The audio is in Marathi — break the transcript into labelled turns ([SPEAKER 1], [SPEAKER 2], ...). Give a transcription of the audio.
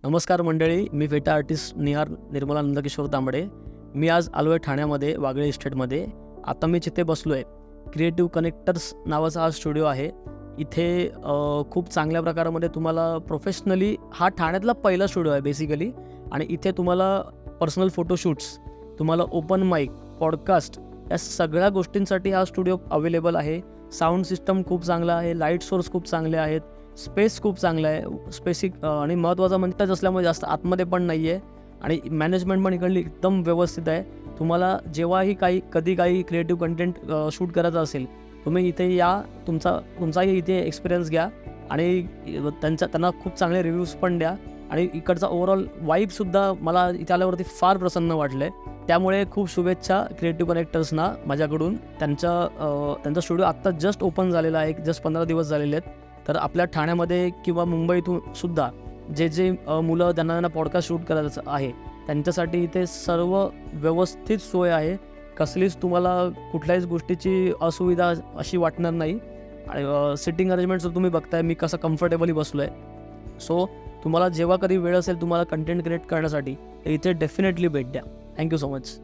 [SPEAKER 1] नमस्कार मंडळी, मी फेटा आर्टिस्ट निहार निर्मला नंदकिशोर तांबडे. मी आज आलो आहे ठाण्यामध्ये, वागळे इस्टेटमध्ये. आता मी जिथे बसलो आहे, क्रिएटिव्ह कनेक्टर्स नावाचा हा स्टुडिओ आहे. इथे खूप चांगल्या प्रकारामध्ये तुम्हाला प्रोफेशनली, हा ठाण्यातला पहिला स्टुडिओ आहे बेसिकली. आणि इथे तुम्हाला पर्सनल फोटोशूट्स, तुम्हाला ओपन माईक, पॉडकास्ट, या सगळ्या गोष्टींसाठी हा स्टुडिओ अवेलेबल आहे. साऊंड सिस्टम खूप चांगला आहे, लाईट सोर्स खूप चांगले आहेत, स्पेस खूप चांगला आहे, स्पेसिक आणि महत्त्वाचं म्हणताच असल्यामुळे जास्त आतमध्ये पण नाही आहे. आणि मॅनेजमेंट पण इकडली एकदम व्यवस्थित आहे. तुम्हाला जेव्हाही कधी काही क्रिएटिव्ह कंटेंट शूट करायचं असेल, तुम्ही इथे या, तुमचाही इथे एक्सपिरियन्स घ्या आणि त्यांना खूप चांगले रिव्ह्यूज पण द्या. आणि इकडचा ओव्हरऑल वाईबसुद्धा मला इथे आल्यावरती फार प्रसन्न वाटलं आहे. त्यामुळे खूप शुभेच्छा क्रिएटिव्ह कनेक्टर्सना माझ्याकडून. त्यांचा स्टुडिओ आत्ता जस्ट ओपन झालेला आहे, जस्ट 15 दिवस झालेले आहेत. तर आपल्या ठाण्यामध्ये किंवा मुंबईतून सुद्धा जे मुलं ज्यांना पॉडकास्ट शूट करायचं आहे, त्यांच्यासाठी इथे सर्व व्यवस्थित सोय आहे. कसलीच तुम्हाला कुठल्याच गोष्टीची असुविधा अशी वाटणार नाही. आणि सिटिंग अरेंजमेंट जर तुम्ही बघताय, मी कसं कम्फर्टेबली बसलो आहे. सो तुम्हाला जेव्हा कधी वेळ असेल तुम्हाला कंटेंट क्रिएट करण्यासाठी, तर इथे डेफिनेटली भेट द्या. Thank you so much.